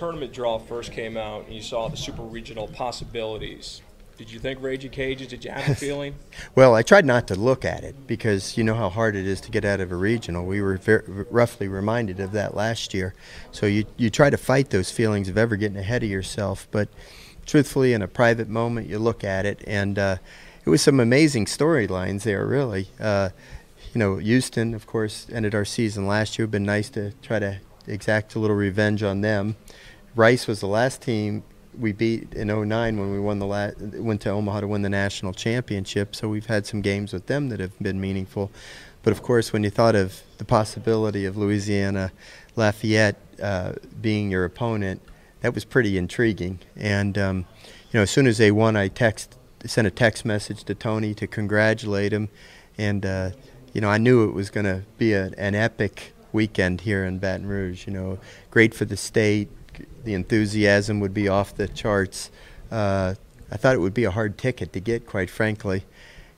tournament draw first came out and you saw the super regional possibilities, did you think Raging Cajuns? Did you have a feeling? Well, I tried not to look at it because you know how hard it is to get out of a regional. We were roughly reminded of that last year. So you try to fight those feelings of ever getting ahead of yourself. But truthfully, in a private moment, you look at it, and it was some amazing storylines there, really. You know, Houston, of course, ended our season last year. It would been nice to try to exact a little revenge on them. Rice was the last team we beat in '09 when we went to Omaha to win the national championship. So we've had some games with them that have been meaningful. But of course, when you thought of the possibility of Louisiana-Lafayette being your opponent, that was pretty intriguing. And you know, as soon as they won, I sent a text message to Tony to congratulate him. And you know, I knew it was going to be an epic weekend here in Baton Rouge. You know, great for the state. The enthusiasm would be off the charts. I thought it would be a hard ticket to get, quite frankly.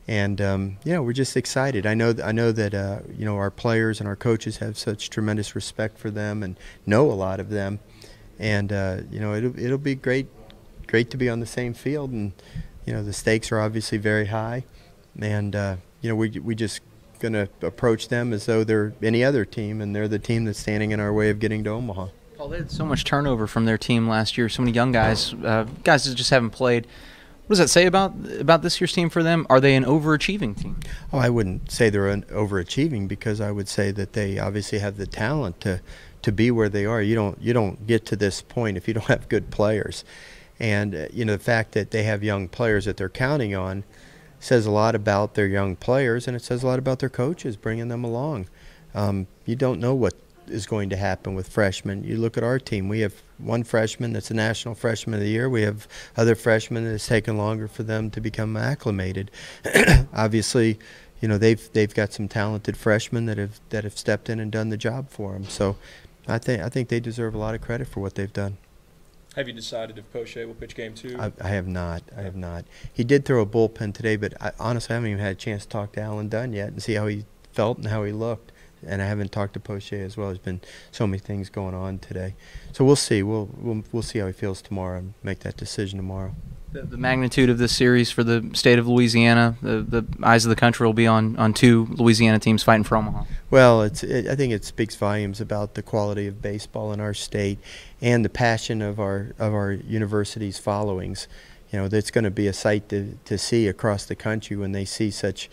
And you know, we're just excited. I know that you know, our players and our coaches have such tremendous respect for them and know a lot of them. And you know, it'll be great to be on the same field. And you know, the stakes are obviously very high. And you know, we just going to approach them as though they're any other team, and they're the team that's standing in our way of getting to Omaha. Paul, they had so much turnover from their team last year. So many young guys, guys that just haven't played. What does that say about this year's team for them? Are they an overachieving team? Oh, I wouldn't say they're overachieving, because I would say that they obviously have the talent to be where they are. You don't get to this point if you don't have good players. And you know, the fact that they have young players that they're counting on says a lot about their young players, and it says a lot about their coaches bringing them along. You don't know what is going to happen with freshmen. You look at our team. We have one freshman that's a National Freshman of the Year. We have other freshmen that it's taken longer for them to become acclimated. Obviously, you know, they've got some talented freshmen that have stepped in and done the job for them. So I think they deserve a lot of credit for what they've done. Have you decided if Poche will pitch game 2? I have not. I have not. He did throw a bullpen today, but honestly, I haven't even had a chance to talk to Alan Dunn yet and see how he felt and how he looked. And I haven't talked to Poche as well. There's been so many things going on today. So we'll see. We'll see how he feels tomorrow and make that decision tomorrow. The magnitude of this series for the state of Louisiana, the eyes of the country will be on two Louisiana teams fighting for Omaha. Well, I think it speaks volumes about the quality of baseball in our state and the passion of our university's followings. You know, that's going to be a sight to see across the country when they see such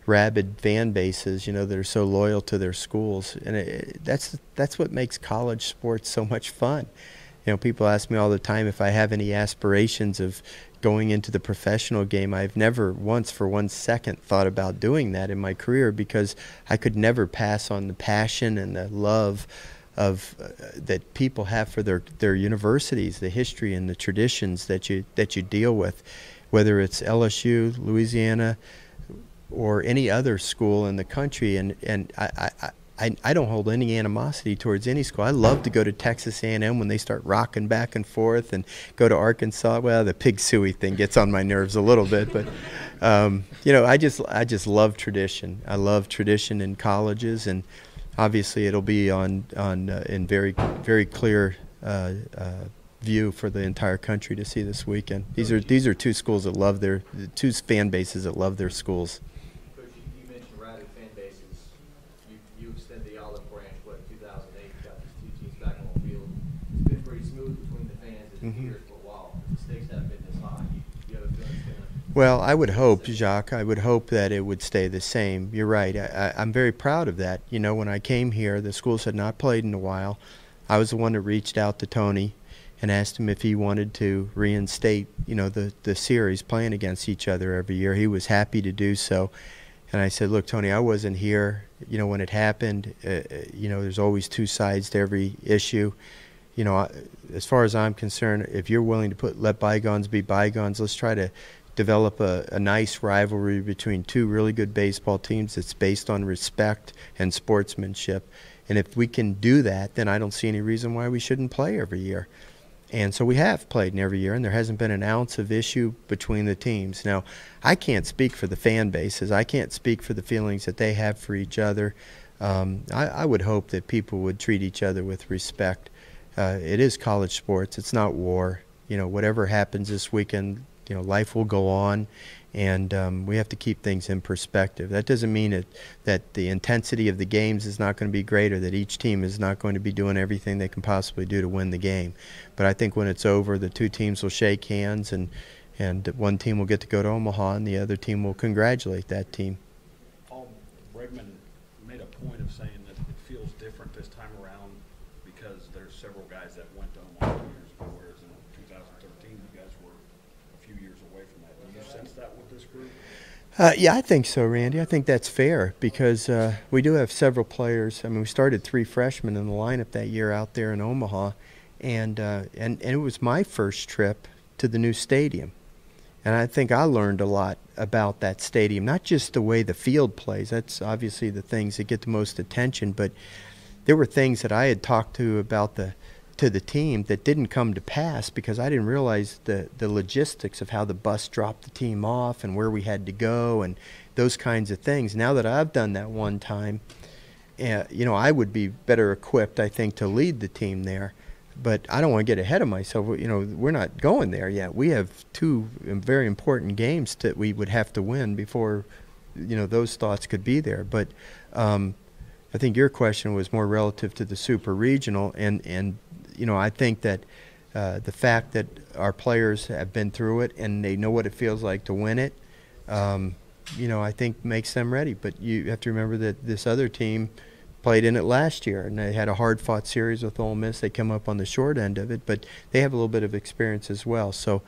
rabid fan bases, you know, that are so loyal to their schools. And that's what makes college sports so much fun. You know, people ask me all the time if I have any aspirations of going into the professional game. I've never once for 1 second thought about doing that in my career, because I could never pass on the passion and the love of that people have for their universities, the history and the traditions that you deal with, whether it's LSU, Louisiana, or any other school in the country. And I don't hold any animosity towards any school. I love to go to Texas A&M when they start rocking back and forth, and go to Arkansas. Well, the pig suey thing gets on my nerves a little bit, but you know, I just love tradition. I love tradition in colleges, and obviously it'll be in very clear view for the entire country to see this weekend. These are two schools that love two fan bases that love their schools. Coach, you mentioned rabid fan bases. You extend the olive branch. 2008 got these two teams back on the field. It's been pretty smooth between the fans and the peers for a while. The stakes haven't been this high. You have a feeling it's going to? Well, I would hope, Jacques. I would hope that it would stay the same. You're right. I'm very proud of that. You know, when I came here, the schools had not played in a while. I was the one that reached out to Tony and asked him if he wanted to reinstate, you know, the series playing against each other every year. He was happy to do so. And I said, look, Tony, I wasn't here, you know, when it happened. You know, there's always two sides to every issue. You know, as far as I'm concerned, if you're willing to let bygones be bygones, let's try to develop a nice rivalry between two really good baseball teams that's based on respect and sportsmanship. And if we can do that, then I don't see any reason why we shouldn't play every year. And so we have played in every year, and there hasn't been an ounce of issue between the teams. Now, I can't speak for the fan bases. I can't speak for the feelings that they have for each other. I would hope that people would treat each other with respect. it is college sports. It's not war. You know, whatever happens this weekend, you know, life will go on, and we have to keep things in perspective. That doesn't mean that the intensity of the games is not going to be greater, that each team is not going to be doing everything they can possibly do to win the game. But I think when it's over, the two teams will shake hands, and one team will get to go to Omaha, and the other team will congratulate that team. Paul Bregman made a point of saying that it feels different this time around because there's several guys that went to Omaha 2 years ago, whereas in 2013 you guys were a few years away from that. Do you sense that with this group? Yeah, I think so, Randy. I think that's fair because we do have several players. I mean, we started 3 freshmen in the lineup that year out there in Omaha, and it was my first trip to the new stadium. And I think I learned a lot about that stadium, not just the way the field plays. That's obviously the things that get the most attention, but there were things that I had talked to about to the team that didn't come to pass because I didn't realize the logistics of how the bus dropped the team off and where we had to go and those kinds of things. Now that I've done that one time, you know, I would be better equipped, I think, to lead the team there. But I don't want to get ahead of myself. You know, we're not going there yet. We have 2 very important games that we would have to win before, you know, those thoughts could be there. But I think your question was more relative to the super regional, and you know, I think that the fact that our players have been through it and they know what it feels like to win it, you know, I think makes them ready. But you have to remember that this other team played in it last year, and they had a hard-fought series with Ole Miss. They come up on the short end of it, but they have a little bit of experience as well. So,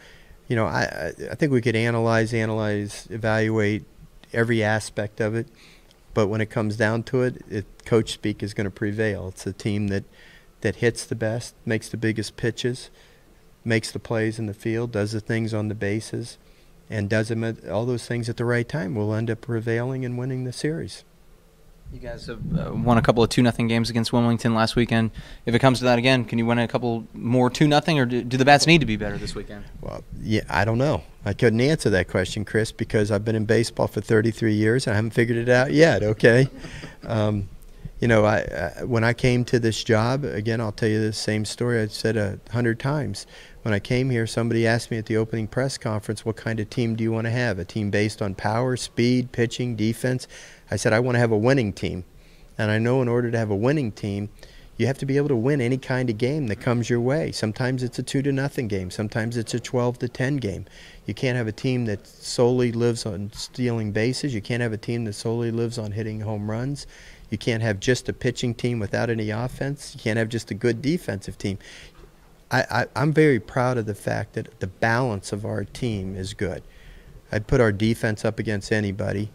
you know, I think we could analyze, evaluate every aspect of it, but when it comes down to it, coach speak is going to prevail. It's a team that hits the best, makes the biggest pitches, makes the plays in the field, does the things on the bases, and does them all those things at the right time. We'll end up prevailing and winning the series. You guys have won a couple of 2-0 games against Wilmington last weekend. If it comes to that again, can you win a couple more 2-0, or do the bats need to be better this weekend? Well, yeah, I don't know. I couldn't answer that question, Chris, because I've been in baseball for 33 years and I haven't figured it out yet, okay? You know, when I came to this job, again, I'll tell you the same story I've said 100 times. When I came here, somebody asked me at the opening press conference, what kind of team do you want to have? A team based on power, speed, pitching, defense? I said, I want to have a winning team. And I know in order to have a winning team, you have to be able to win any kind of game that comes your way. Sometimes it's a 2-0 game. Sometimes it's a 12-10 game. You can't have a team that solely lives on stealing bases. You can't have a team that solely lives on hitting home runs. You can't have just a pitching team without any offense. You can't have just a good defensive team. I'm very proud of the fact that the balance of our team is good. I'd put our defense up against anybody.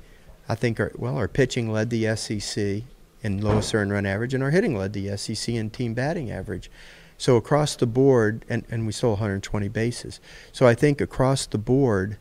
I think our pitching led the SEC in lowest earned run average, and our hitting led the SEC in team batting average. So across the board, and we stole 120 bases. So I think across the board,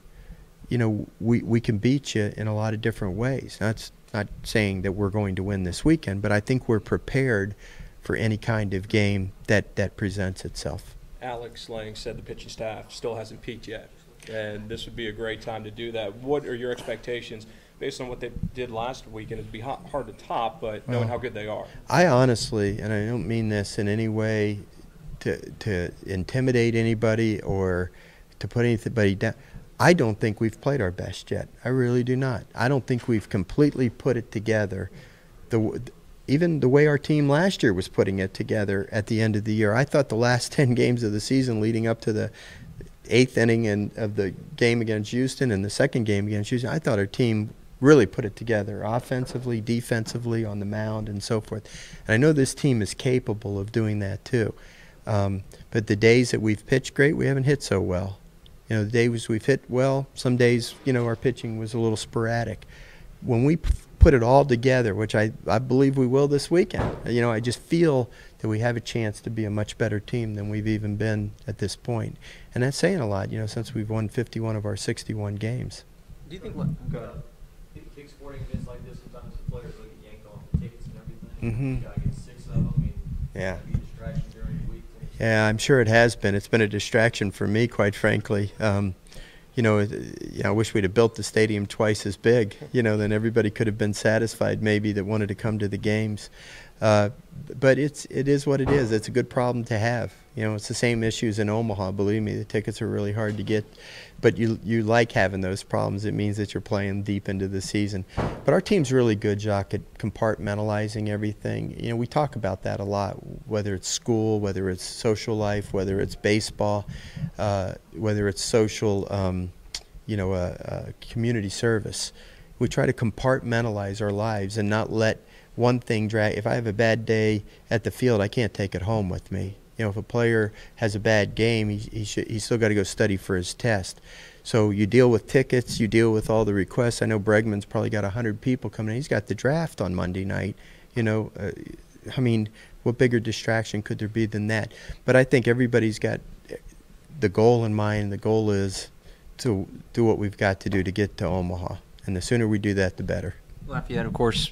you know, we can beat you in a lot of different ways. That's not saying that we're going to win this weekend, but I think we're prepared for any kind of game that presents itself. Alex Lang said the pitching staff still hasn't peaked yet, and this would be a great time to do that. What are your expectations based on what they did last weekend? It'd be hard to top, but knowing how good they are. I honestly, and I don't mean this in any way to intimidate anybody or to put anybody down, I don't think we've played our best yet. I really do not. I don't think we've completely put it together. Even the way our team last year was putting it together at the end of the year. I thought the last 10 games of the season leading up to the 8th inning of the game against Houston and the second game against Houston, I thought our team really put it together offensively, defensively, on the mound, and so forth. And I know this team is capable of doing that too. But the days that we've pitched great, we haven't hit so well. You know, the days we've hit well, some days, you know, our pitching was a little sporadic. When we put it all together, which I believe we will this weekend, you know, I just feel that we have a chance to be a much better team than we've even been at this point. And that's saying a lot, you know, since we've won 51 of our 61 games. Do you think big sporting events like this, sometimes the players look at yanked off the tickets and everything. Mm-hmm. You gotta get 6 of them. I mean, yeah. Be a distraction during the week. Yeah, I'm sure it has been. It's been a distraction for me, quite frankly. I wish we'd have built the stadium twice as big. Then everybody could have been satisfied maybe that wanted to come to the games. But it is what it is. It's a good problem to have. It's the same issues in Omaha. Believe me, the tickets are really hard to get. But you like having those problems. It means that you're playing deep into the season. But our team's really good, Jacques, at compartmentalizing everything. We talk about that a lot, whether it's school, whether it's social life, whether it's baseball, whether it's social, community service. We try to compartmentalize our lives and not let one thing drag. If I have a bad day at the field, I can't take it home with me. If a player has a bad game, he's still got to go study for his test. So you deal with tickets, you deal with all the requests. I know Bregman's probably got 100 people coming in. He's got the draft on Monday night. What bigger distraction could there be than that? But I think everybody's got the goal in mind. The goal is to do what we've got to do to get to Omaha. And the sooner we do that, the better. Lafayette, of course,